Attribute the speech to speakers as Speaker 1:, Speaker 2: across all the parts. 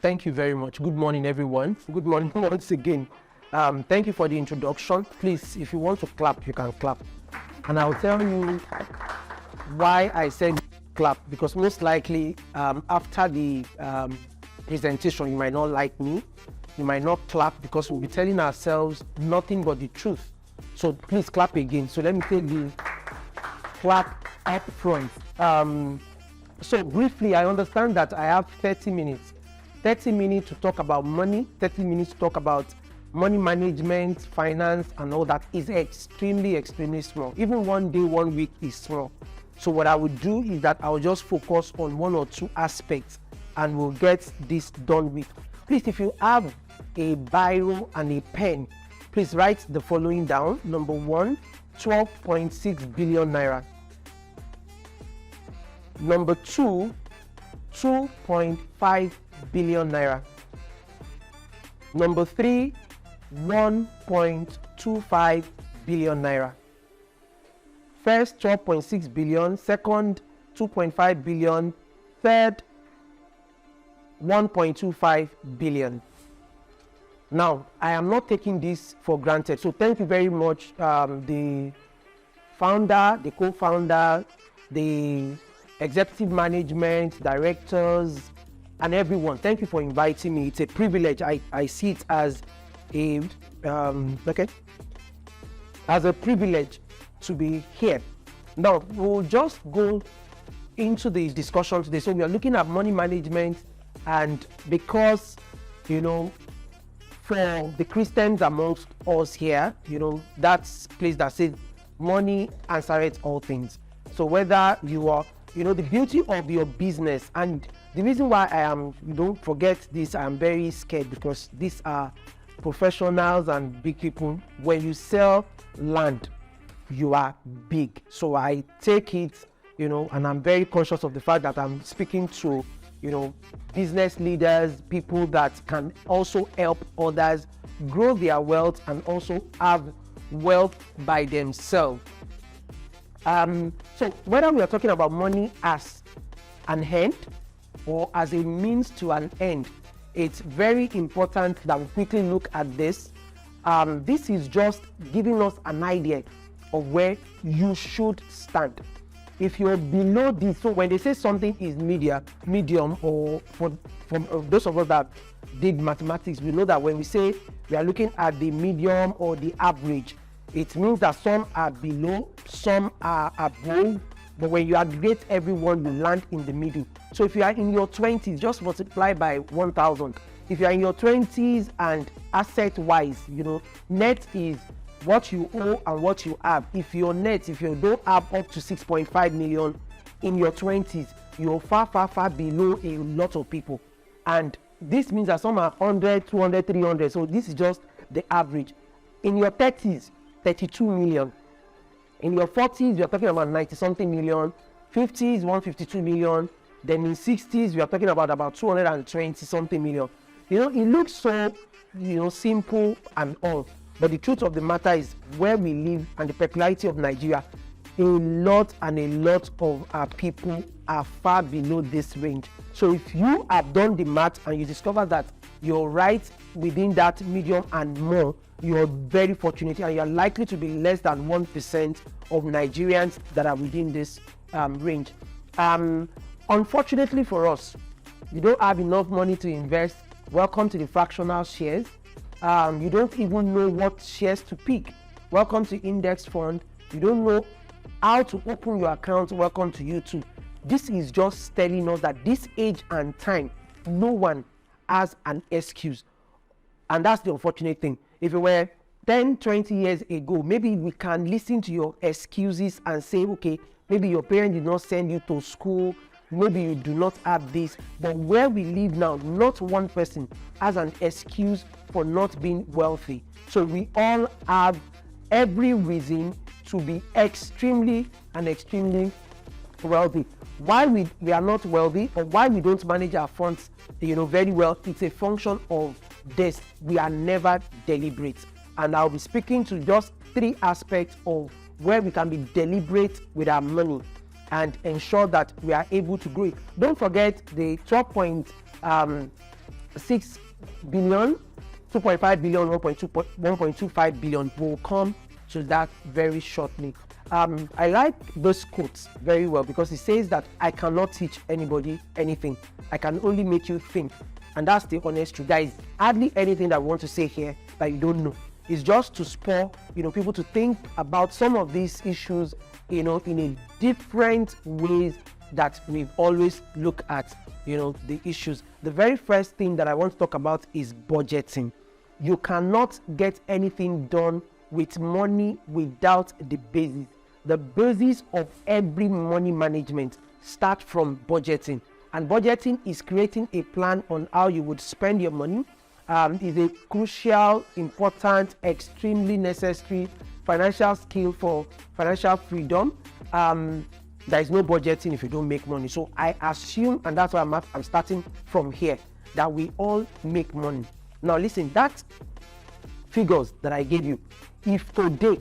Speaker 1: Thank you very much. Good morning, everyone. Good morning once again. Thank you for the introduction. Please, if you want to clap, you can clap. And I'll tell you why I said clap, because most likely after the presentation, you might not like me. You might not clap because we'll be telling ourselves nothing but the truth. So please clap again. So let me take the clap up front. So briefly, I understand that I have 30 minutes. 30 minutes to talk about money, 30 minutes to talk about money management, finance, and all that is extremely small. Even one day, 1 week is small. So what I would do is that I will just focus on one or two aspects and we'll get this done with. Please, if you have a biro and a pen, please write the following down. Number one, 12.6 billion naira. Number two, 2.5 billion naira. Number three, 1.25 billion naira. First, 12.6 billion. Second, 2.5 billion. Third, 1.25 billion. Now, I am not taking this for granted. So thank you very much, the founder, the co-founder, the executive management, directors, and everyone. Thank you for inviting me. It's a privilege. I see it as a as a privilege to be here. Now, we'll just go into the discussion today. So we are looking at money management, and because, you know, for the Christians amongst us here, you know, that's place that says money answereth all things. So whether you are, you know, the beauty of your business, and the reason why I am, don't forget this, I'm very scared because these are professionals and big people. When you sell land, you are big. So I take it, you know, and I'm very conscious of the fact that I'm speaking to, you know, business leaders, people that can also help others grow their wealth and also have wealth by themselves. So whether we are talking about money as an end or as a means to an end, it's very important that we quickly look at this. This is just giving us an idea of where you should stand. If you're below this, so when they say something is medium, or from those of us that did mathematics, we know that when we say we are looking at the medium or the average, it means that some are below, some are above, but when you aggregate everyone, you land in the middle. So if you are in your 20s, just multiply by 1,000. If you are in your 20s and asset-wise, you know, net is what you owe and what you have. If your net, if you don't have up to 6.5 million in your 20s, you're far below a lot of people. And this means that some are 100, 200, 300. So this is just the average. In your 30s, 32 million. In your 40s, you're talking about 90 something million. 50s, 152 million. Then in 60s, we are talking about 220 something million. You know, it looks so, you know, simple and all. But the truth of the matter is, where we live and the peculiarity of Nigeria, a lot of our people are far below this range. So if you have done the math and you discover that you're right within that medium and more, you're very fortunate, and you're likely to be less than 1% of Nigerians that are within this range. Unfortunately for us, you don't have enough money to invest. Welcome to the fractional shares. You don't even know what shares to pick. Welcome to index fund. You don't know how to open your account. Welcome to you too. This is just telling us that this age and time, no one has an excuse. And that's the unfortunate thing. If it were 10, 20 years ago, maybe we can listen to your excuses and say, okay, maybe your parents did not send you to school, maybe you do not have this. But where we live now, not one person has an excuse for not being wealthy. So we all have every reason to be extremely wealthy. Why we are not wealthy, or why we don't manage our funds, you know, very well, it's a function of this. We are never deliberate. And I'll be speaking to just 3 aspects of where we can be deliberate with our money and ensure that we are able to grow it. Don't forget the 12.6 6 billion, 2.5 billion, 1.25 billion. Will come to that very shortly. I like those quotes very well because it says that I cannot teach anybody anything. I can only make you think. And that's the honest truth. There is hardly anything that I want to say here that you don't know. It's just to spur, people to think about some of these issues, in a different ways that we've always looked at, the issues. The very first thing that I want to talk about is budgeting. You cannot get anything done with money without the basis. The basis of every money management starts from budgeting. And budgeting is creating a plan on how you would spend your money. Is a crucial, important, extremely necessary financial skill for financial freedom. There is no budgeting if you don't make money. So I assume, and that's why I'm starting from here, that we all make money. Now listen, that figures that I gave you, if today,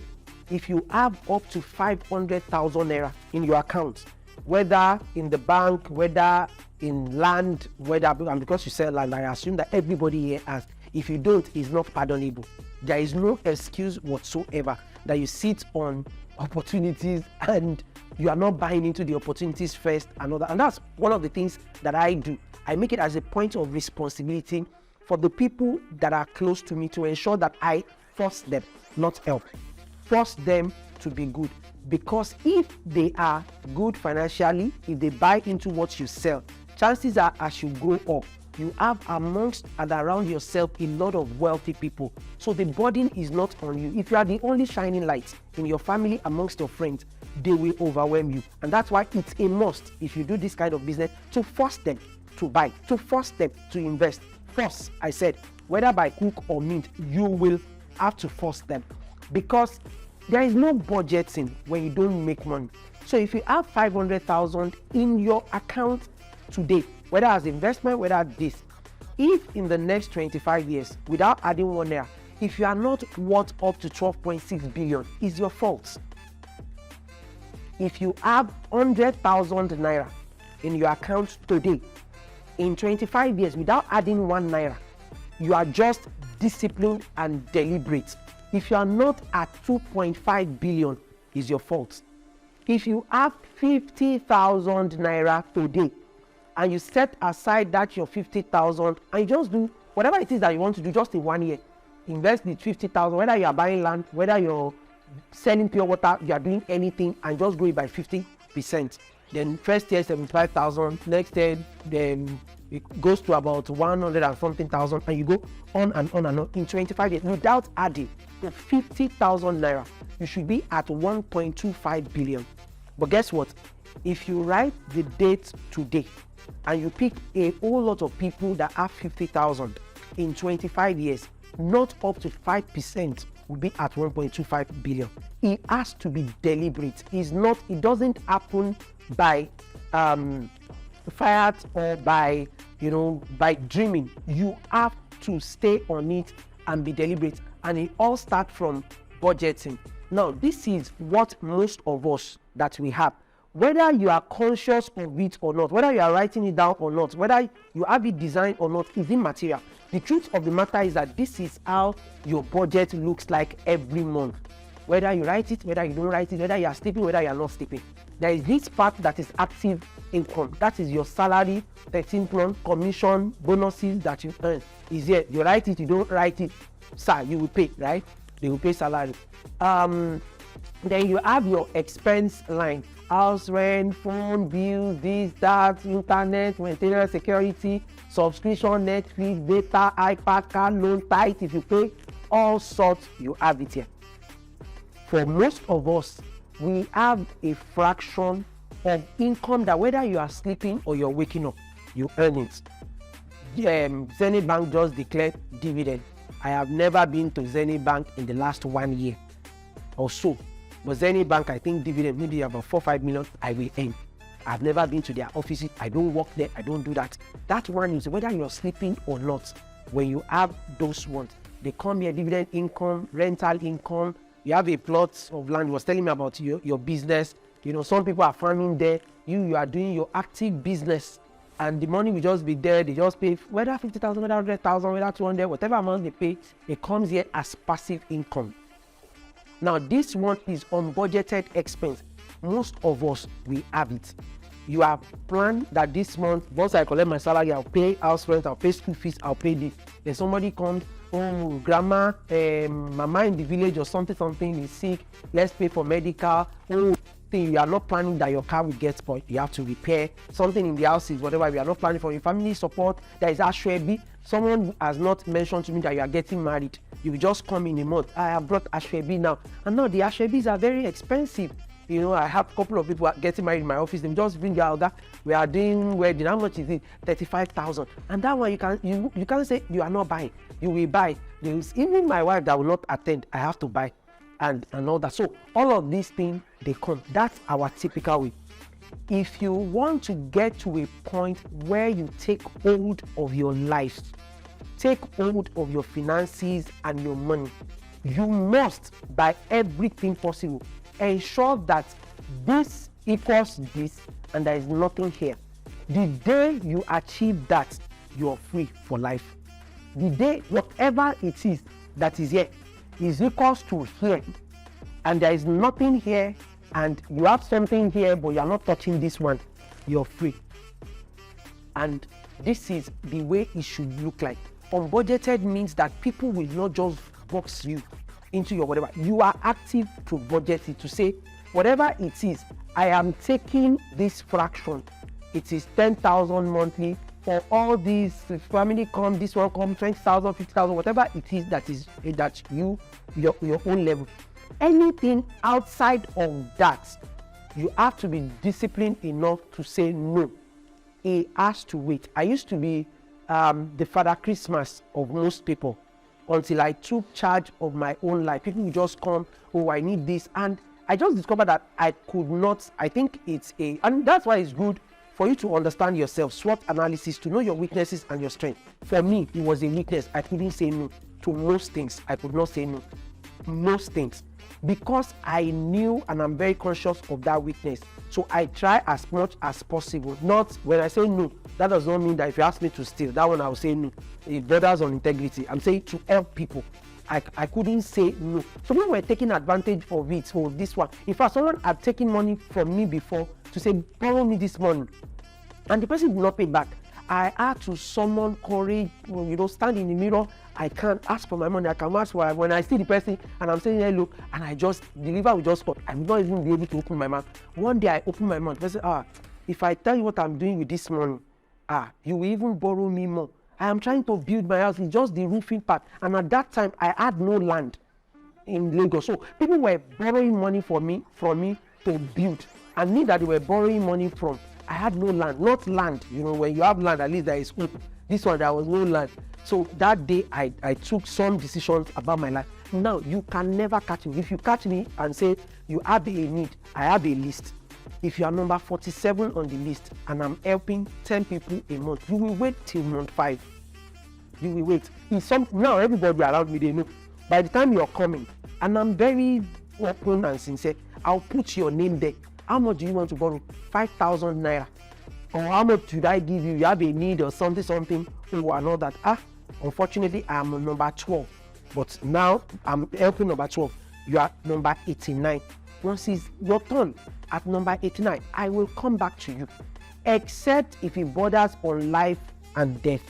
Speaker 1: if you have up to 500,000 naira in your account, whether in the bank, whether in land, and because you sell land, I assume that everybody here has. If you don't, it's not pardonable. There is no excuse whatsoever that you sit on opportunities and you are not buying into the opportunities first and all that. And that's one of the things that I do. I make it as a point of responsibility for the people that are close to me to ensure that I force them, not help. Force them to be good. Because if they are good financially, if they buy into what you sell, chances are as you grow up, you have amongst and around yourself a lot of wealthy people. So the burden is not on you. If you are the only shining light in your family amongst your friends, they will overwhelm you. And that's why it's a must, if you do this kind of business, to force them to buy, to force them to invest. Force, I said, whether by hook or mint, you will have to force them. Because there is no budgeting when you don't make money. So if you have 500,000 in your account today, whether as investment, whether this, if in the next 25 years, without adding 1 naira, if you are not worth up to 12.6 billion, it's your fault. If you have 100,000 naira in your account today, in 25 years, without adding 1 naira, you are just disciplined and deliberate. If you are not at 2.5 billion, it's your fault. If you have 50,000 naira today, and you set aside that your 50,000 and you just do whatever it is that you want to do just in 1 year, invest the 50,000, whether you are buying land, whether you're selling pure water, you are doing anything, and just grow it by 50%. Then first year 75,000, next year then it goes to about 100 and something thousand, and you go on and on and on. In 25 years, without adding the 50,000 naira, you should be at 1.25 billion. But guess what? If you write the date today and you pick a whole lot of people that have 50,000 in 25 years, not up to 5% will be at 1.25 billion. It has to be deliberate. It doesn't happen by fiat or by dreaming. You have to stay on it and be deliberate. And it all starts from budgeting. Now, this is what most of us that we have. Whether you are conscious of it or not, whether you are writing it down or not, whether you have it designed or not, is immaterial. The truth of the matter is that this is how your budget looks like every month. Whether you write it, whether you don't write it, whether you are sleeping, whether you are not sleeping. There is this part that is active income. That is your salary, 13th month, commission, bonuses that you earn. Is here. You write it, you don't write it, sir, you will pay, right? They will pay salary. Then you have your expense line. House rent, phone bills, this, that, internet, maintenance, security, subscription, Netflix, data, iPad, car loan, tithe. If you pay all sorts, you have it here. For most of us, we have a fraction of income that whether you are sleeping or you're waking up, you earn it. Zenith Bank just declared dividend. I have never been to Zenith Bank in the last 1 year or so. But Zenith Bank, I think dividend, maybe about 4-5 million, I will earn. I've never been to their offices. I don't work there. I don't do that. That one is whether you're sleeping or not. When you have those ones, they come here, dividend income, rental income. You have a plot of land. You was telling me about your business. Some people are farming there. You are doing your active business. and the money will just be there. They just pay whether 50,000, whether 100,000, whether 200, whatever amount they pay, it comes here as passive income. Now, this one is unbudgeted expense. Most of us, we have it. You have planned that this month, once I collect my salary, I'll pay house rent, I'll pay school fees, I'll pay this. Then somebody comes, oh, grandma, mama in the village or something is sick, let's pay for medical. Oh, you are not planning that your car will get spoiled, you have to repair something in the house, is whatever. You are not planning for your family support. There is ashwebi. Someone has not mentioned to me that you are getting married. You will just come in a month. I have brought ashwebi now, and now the ashwebis are very expensive. You know, I have a couple of people getting married in my office. They just bring their order. We are doing wedding. How much is it? 35,000. And that one you can't say you are not buying. You will buy. There is even my wife that will not attend. I have to buy, and all that. So all of these things, they come. That's our typical way. If you want to get to a point where you take hold of your life, take hold of your finances and your money, you must, by everything possible, ensure that this equals this and there is nothing here. The day you achieve that, you are free for life. The day whatever it is that is here is equals to here, and there is nothing here, and you have something here but you are not touching this one, you're free. And this is the way it should look like. Unbudgeted means that people will not just box you into your whatever. You are active to budget it, to say whatever it is, I am taking this fraction. It is 10,000 monthly for all these. If family come, this one come 20,000, 50,000, whatever it is that your own level. Anything outside of that, you have to be disciplined enough to say no. It has to wait. I used to be the Father Christmas of most people until I took charge of my own life. People would just come, oh, I need this, and I just discovered that I could not. I think and that's why it's good for you to understand yourself, SWOT analysis, to know your weaknesses and your strengths. For me, it was a weakness. I couldn't say no to most things. I could not say no. Most things. Because I knew, and I'm very conscious of that weakness. So I try as much as possible. Not when I say no, that does not mean that if you ask me to steal, that one I will say no. It borders on integrity. I'm saying to help people. I couldn't say no. So people were taking advantage of it. So this one. In fact, someone had taken money from me before to say, borrow me this money. And the person did not pay back. I had to summon courage, stand in the mirror. I can't ask for my money. I can ask for when I see the person and I'm saying hello, and the liver will just stop. I will not even be able to open my mouth. One day I open my mouth. I say, if I tell you what I'm doing with this money, you will even borrow me more. I am trying to build my house. It's just the roofing part. And at that time, I had no land in Lagos. So people were borrowing money from me to build. And me that they were borrowing money from, I had no land. Not land. When you have land, at least there is hope. This one, there was no land. So that day, I took some decisions about my life. Now, you can never catch me. If you catch me and say you have a need, I have a list. If you are number 47 on the list and I'm helping 10 people a month, you will wait till month 5. You will wait. Now everybody around me, they know. By the time you're coming, and I'm very open and sincere, I'll put your name there. How much do you want to borrow? 5,000 naira. Or how much should I give you? You have a need or something, or and all that. Unfortunately, I'm number 12. But now I'm helping number 12. You are number 89. Once it's your turn at number 89, I will come back to you. Except if it borders on life and death,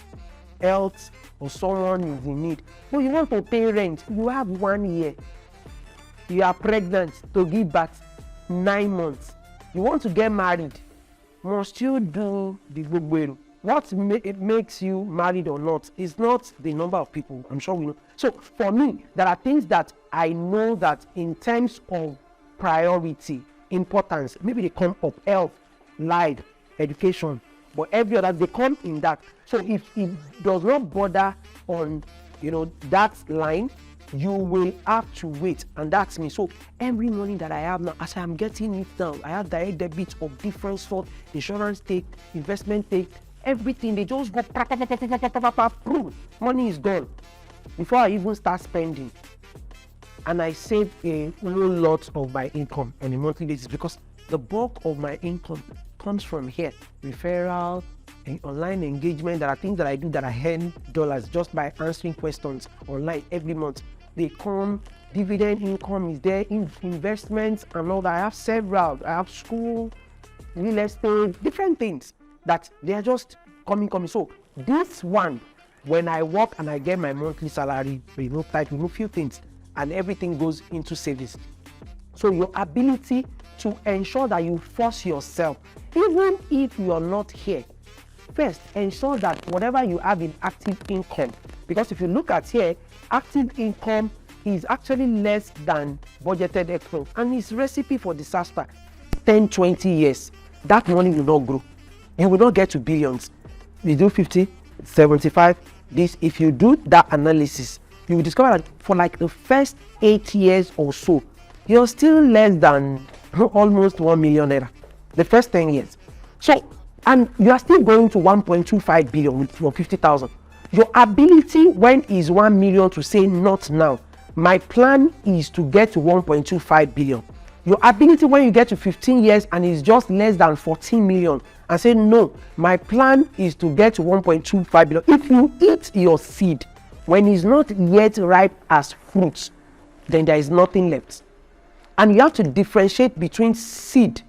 Speaker 1: health, or someone is in need. But you want to pay rent, you have 1 year. You are pregnant to give birth 9 months. You want to get married, must you do the gbogbo? What makes you married or not is not the number of people. I'm sure we know. So for me, there are things that I know that in terms of priority, importance, maybe they come up: health, life, education, but every other, they come in that. So if it does not border on that line, you will have to wait, and that's me. So every money that I have now, as I'm getting it down, I have direct debit of different sorts, insurance take, investment take, everything. They just go, money is gone before I even start spending. And I save a whole lot of my income on a monthly basis, because the bulk of my income comes from here: referral, online engagement. There are things that I do that I earn dollars just by answering questions online every month. They come, dividend income is there, investments and all that. I have several. I have school, real estate, different things that they are just coming. So this one, when I work and I get my monthly salary, remove few things, and everything goes into savings. So your ability to ensure that you force yourself, even if you are not here, first ensure that whatever you have in active income, because if you look at here, active income is actually less than budgeted expense, and it's recipe for disaster. 10-20 years, that money will not grow. You will not get to billions. You do 50, 75, this. If you do that analysis, you will discover that for like the first 8 years or so, you're still less than almost 1 million naira. The first 10 years. So, and you are still going to 1.25 billion for 50,000. Your ability when is 1 million to say not now. My plan is to get to 1.25 billion. Your ability when you get to 15 years and it's just less than 14 million and say no, my plan is to get to 1.25 billion. If you eat your seed when it's not yet ripe as fruits, then there is nothing left. And you have to differentiate between seed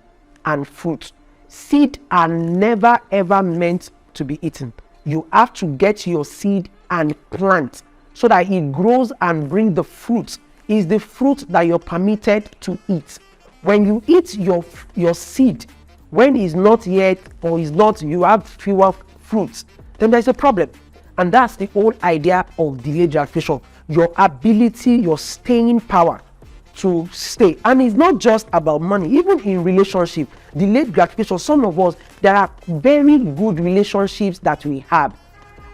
Speaker 1: and fruit. Seed are never ever meant to be eaten. You have to get your seed and plant so that it grows and brings the fruit. Is the fruit that you're permitted to eat. When you eat your seed, when it's not yet or is not, you have fewer fruits, then there's a problem. And that's the whole idea of delayed gratification. Your ability, your staying power to stay. And it's not just about money. Even in relationship, delayed gratification, some of us, there are very good relationships that we have.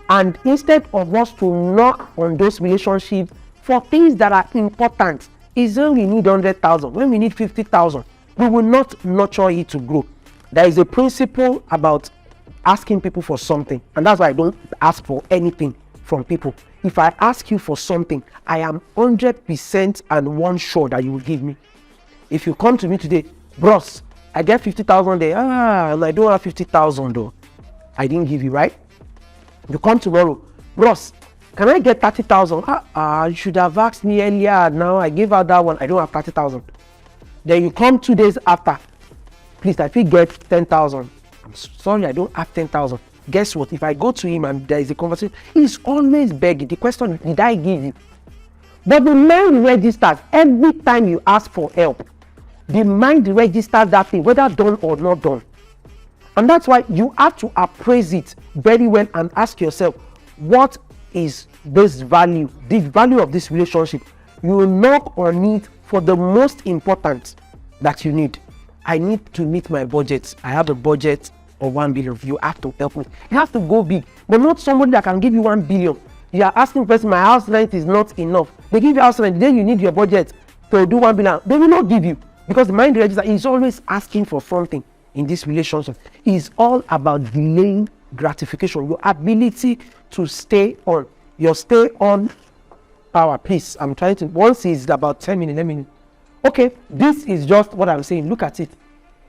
Speaker 1: And instead of us to knock on those relationships for things that are important, is when we need 100,000, when we need 50,000, we will not nurture it to grow. There is a principle about asking people for something, and that's why I don't ask for anything from people. If I ask you for something, I am 100% and one sure that you will give me. If you come to me today, bros, I get 50,000 there, and I don't have 50,000 though, I didn't give you, right? You come tomorrow, bros, can I get 30,000? You should have asked me earlier. Now I gave out that one. I don't have 30,000. Then you come 2 days after. Please, I will get 10,000. I'm sorry, I don't have 10,000. Guess what? If I go to him and there is a conversation, he's always begging. The question, did I give you? But the mind registers every time you ask for help. The mind registers that thing, whether done or not done. And that's why you have to appraise it very well and ask yourself, what is this value, the value of this relationship? You will knock on it for the most important that you need. I need to meet my budget. I have a budget of 1 billion. You have to help me. You have to go big, but not somebody that can give you 1 billion. You are asking person, my house rent is not enough. They give you house rent, then you need your budget to do 1 billion. They will not give you, because the mind register is always asking for something in this relationship. It's all about delaying gratification, your ability to stay on, your stay on power. Please, I'm trying to, once is about 10 minutes, let me, okay, this is just what I'm saying. Look at it.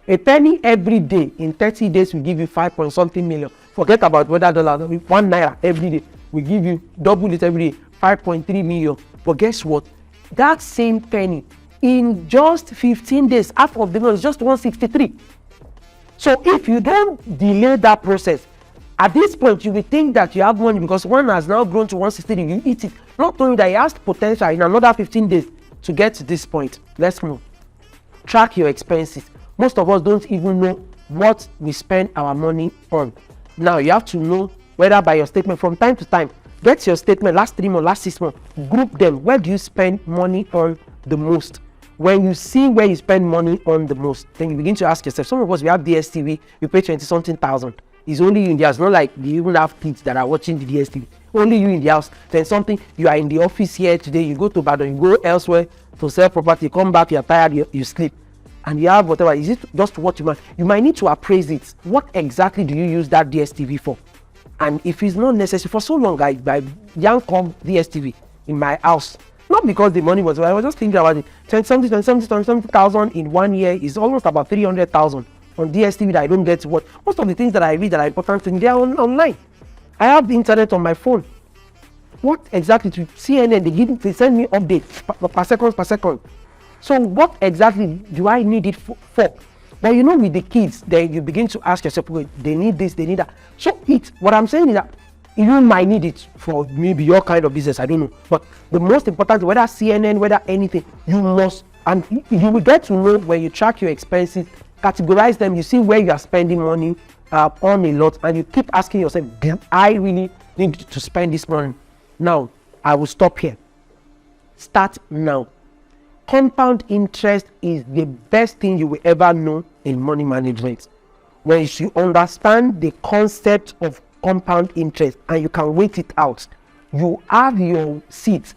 Speaker 1: A penny every day in 30 days will give you 5 point something million. Forget about whether dollar, 1 naira every day will give you double it every day, 5.3 million. But guess what? That same penny in just 15 days, half of the month is just 163. So if you don't delay that process, at this point you will think that you have money because one has now grown to 163. You eat it, not knowing that it has potential in another 15 days to get to this point. Let's move. Track your expenses. Most of us don't even know what we spend our money on. Now you have to know whether by your statement from time to time. Get your statement last 3 months, last 6 months. Group them. Where do you spend money on the most? When you see where you spend money on the most, then you begin to ask yourself. Some of us, we have DSTV, you pay 20-something thousand. It's only you in the house. Not like you even have kids that are watching the DSTV. Only you in the house. Then something, you are in the office here today, you go to Badon, you go elsewhere to sell property, you come back, you are tired, you sleep. And you have whatever. Is it just what you might need to appraise it. What exactly do you use that DSTV for? And if it's not necessary, for so long, I yank off DSTV in my house. Not because the money was, I was just thinking about it. 20-something thousand in 1 year is almost about 300,000 on DSTV that I don't get to watch. Most of the things that I read that are important to me, they are online. I have the internet on my phone. What exactly to CNN? They send me updates per second. So what exactly do I need it for? But you know, with the kids, then you begin to ask yourself, wait, they need this, they need that. So what I'm saying is that you might need it for maybe your kind of business, I don't know. But the most important, whether CNN, whether anything, you must, and you will get to know when you track your expenses, categorize them, you see where you are spending money on a lot, and you keep asking yourself, do I really need to spend this money? Now, I will stop here. Start now. Compound interest is the best thing you will ever know in money management. When you understand the concept of compound interest and you can wait it out, you have your seat.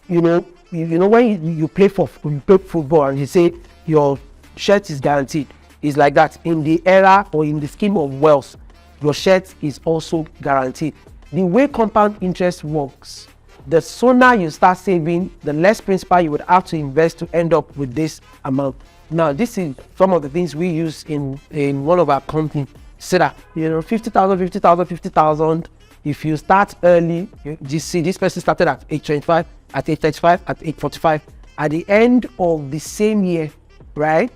Speaker 1: You know when you play football and you say your shirt is guaranteed. It's like that. In the era or in the scheme of wealth, your shirt is also guaranteed. The way compound interest works, the sooner you start saving, the less principal you would have to invest to end up with this amount. Now, this is some of the things we use in one of our companies. Say that, 50,000. If you start early, you see this person started at 825, at 835, at 845. At the end of the same year, right?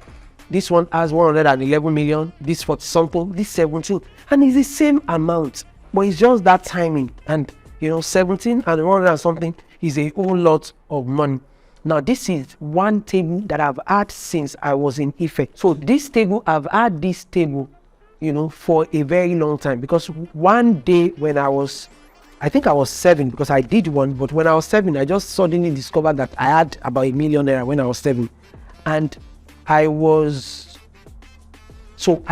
Speaker 1: This one has 111 million, this 40 something, this 17, and it's the same amount, but it's just that timing. And 17 and 100 and something is a whole lot of money. Now, this is one table that I've had since I was in Ife. So this table, I've had this table, for a very long time, because one day when I think I was 7, because I did one, but when I was 7, I just suddenly discovered that I had about $1 million when I was 7. And I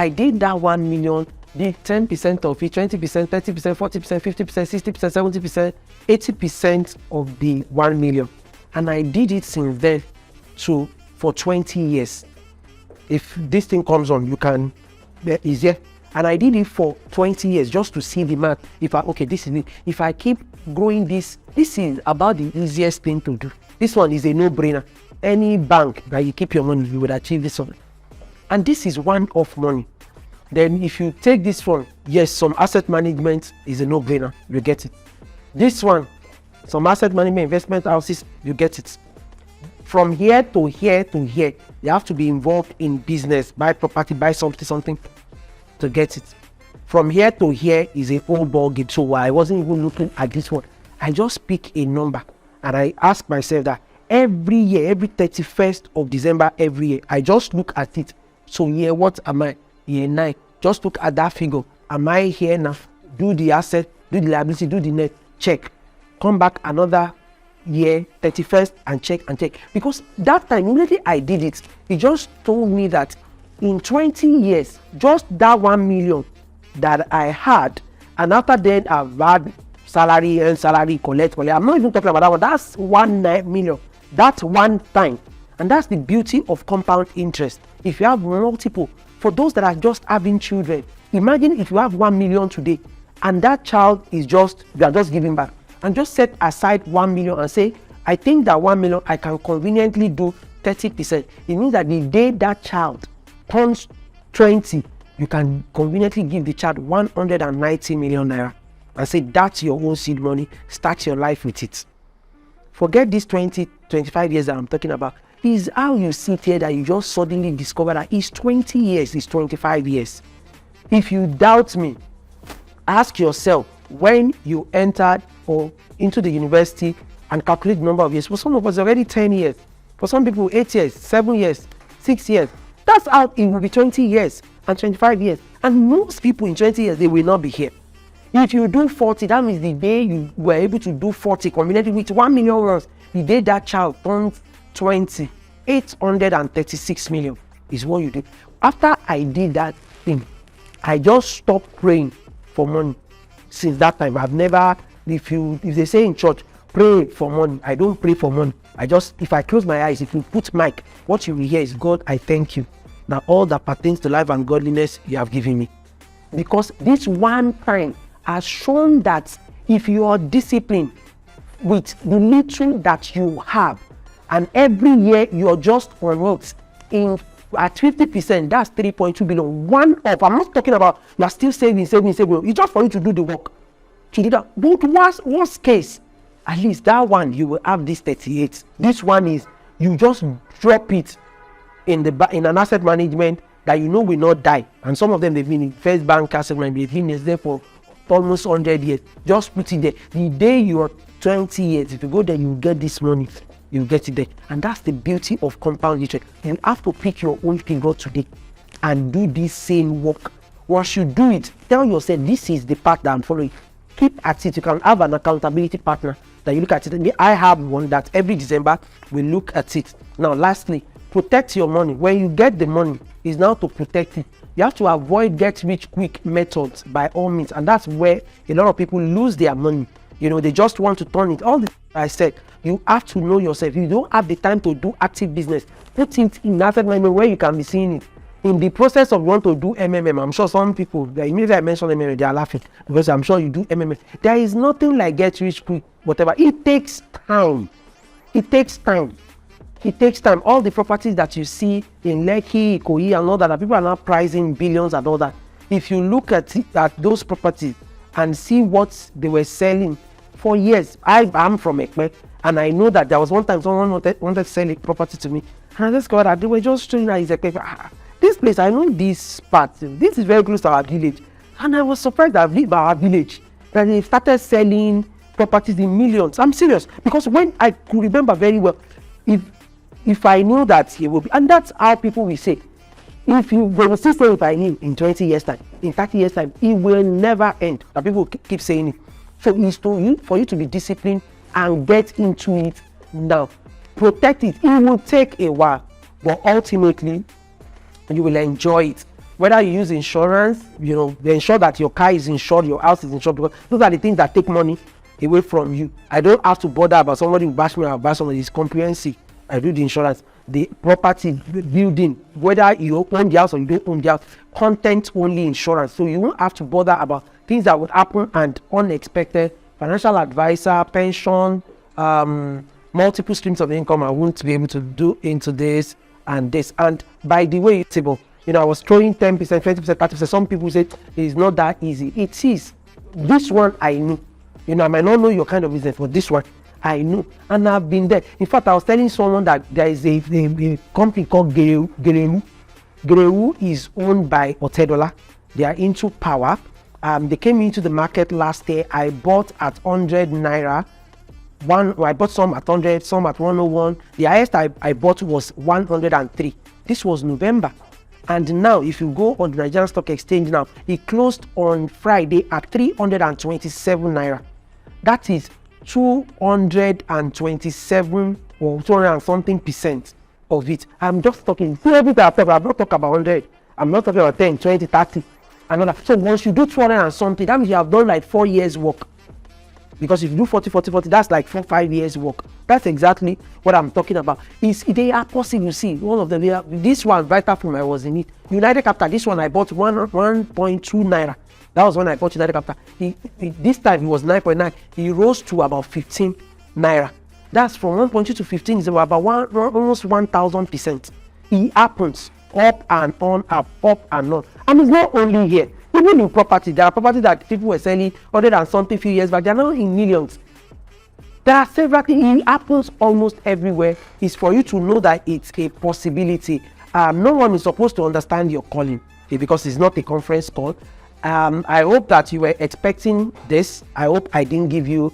Speaker 1: did that 1 million, did 10% of it, 20%, 30%, 40%, 50%, 60%, 70%, 80% of the 1 million. And I did it since then for 20 years. If this thing comes on, you can, easier. And I did it for 20 years just to see the math. This is it. If I keep growing this is about the easiest thing to do. This one is a no-brainer. Any bank that you keep your money, you would achieve this one. And this is one-off money. Then if you take this one, yes, some asset management is a no-brainer, you get it. This one, some asset management investment houses, you get it. From here to here to here, you have to be involved in business, buy property, buy something to get it. From here to here is a whole ball game. So I wasn't even looking at this one. I just pick a number and I ask myself that every year, every 31st of December, every year, I just look at it. So year, what am I? Year 9. Just look at that figure. Am I here now? Do the asset, do the liability, do the net, check. Come back another year, 31st, and check. Because that time, immediately I did it, it just told me that in 20 years, just that 1 million that I had, and after then I've had salary, collect. I'm not even talking about that one. That's 1 million. That's one time. And that's the beauty of compound interest. If you have multiple, for those that are just having children, imagine if you have 1 million today, and that child you are just giving back. And just set aside 1 million and say, I think that 1 million I can conveniently do 30%. It means that the day that child turns 20, you can conveniently give the child 190 million naira and say that's your own seed money. Start your life with it. Forget these 25 years that I'm talking about. It's how you sit here that you just suddenly discover that it's 20 years, it's 25 years. If you doubt me, ask yourself, when you entered or into the university and calculate the number of years. For some of us, already 10 years. For some people, 8 years, 7 years, 6 years. That's how it will be 20 years and 25 years. And most people in 20 years, they will not be here. If you do 40, that means the day you were able to do 40 combined with 1 million runs, the day that child turns 20, 836 million is what you did. After I did that thing, I just stopped praying for money. Since that time, I've never, if they say in church, pray for money, I don't pray for money. If I close my eyes, if you put mic, what you will hear is, God, I thank you. Now all that pertains to life and godliness you have given me. Because this one time has shown that if you are disciplined with the little that you have, and every year you are just on roads, in At 50%, that's 3.2 billion. One of, I'm not talking about you're still saving. It's just for you to do the work. To do that. But worst case, at least that one you will have this 38. This one is you just drop it in an asset management that you know will not die. And some of them they've been in First Bank asset management, they've been there for almost 100 years. Just put it there. The day you're 20 years, if you go there, you get this money. You get it there. And that's the beauty of compound interest. You have to pick your own period today and do this same work. Once you do it, tell yourself this is the path that I'm following. Keep at it. You can have an accountability partner that you look at it. I have one that every December we look at it. Now, lastly, protect your money. When you get the money, it's now to protect it. You have to avoid get rich quick methods by all means, and that's where a lot of people lose their money. You know, they just want to turn it. All the I said, you have to know yourself. You don't have the time to do active business. Put it in asset management where you can be seeing it. In the process of want to do MMM, I'm sure some people, immediately I mention MMM, they are laughing because I'm sure you do MMM. There is nothing like get rich quick, whatever. It takes time. It takes time. It takes time. All the properties that you see in Lekki, Ikoyi, and all that, people are now pricing billions and all that. If you look at those properties and see what they were selling for years, I'm from Ekpe, and I know that there was one time someone wanted to sell a property to me, and I just got that they were just showing that it's Ekpe. This place, I know this part. This is very close to our village, and I was surprised that I've lived by our village that they started selling properties in millions. I'm serious, because when I could remember very well, if I knew that he will be, and that's how people will say, if you will still say if I knew in 20 years time, in 30 years time, it will never end. And people keep saying it. So it's for you to be disciplined and get into it now. Protect it. It will take a while, but ultimately you will enjoy it. Whether you use insurance, they ensure that your car is insured, your house is insured, because those are the things that take money away from you. I don't have to bother about somebody who bash me or bash somebody. It's comprehensive. I do the insurance, the property, building, whether you own the house or you don't own the house, content only insurance. So you won't have to bother about things that would happen and unexpected. Financial advisor, pension, multiple streams of income. I won't be able to do into this and this. And by the way, I was throwing 10%, 20%, 30%. Some people say it's not that easy. It is. This one I knew. I might not know your kind of business, but this one I know, and I've been there. In fact, I was telling someone that there is a company called Gerewu. Gerewu is owned by Otedola. They are into power. They came into the market last year. I bought at 100 naira. I bought some at 100, some at 101. The highest I bought was 103. This was November. And now, if you go on the Nigerian Stock Exchange now, it closed on Friday at 327 naira. That is 227 or 200 and something percent of it. I'm just talking, see everything I'm not talking about 100. I'm not talking about 10, 20, 30, another. So once you do 200 and something, that means you have done like 4 years work. Because if you do 40, that's like 4-5 years work. That's exactly what I'm talking about. They are possible. See, one of them, this one, Vitafoam, I was in it. United Capital, this one I bought 1.2 naira. That was when I bought United Capital. This time he was 9.9. He rose to about 15 naira. That's from 1.2 to 15 is about almost 1,000%. It happens up and on, up and on. And it's not only here. Even in property, there are properties that people were selling 100 and something few years back. They are now in millions. There are several things. It happens almost everywhere. It's for you to know that it's a possibility. No one is supposed to understand your calling because it's not a conference call. I hope that you were expecting this. I hope I didn't give you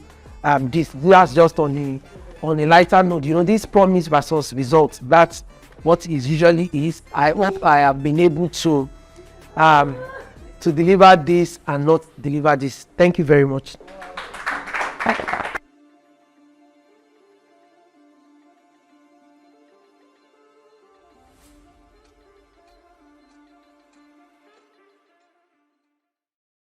Speaker 1: this. That's just on a lighter note. This promise versus results. That's what it usually is. I hope I have been able to deliver this and not deliver this. Thank you very much.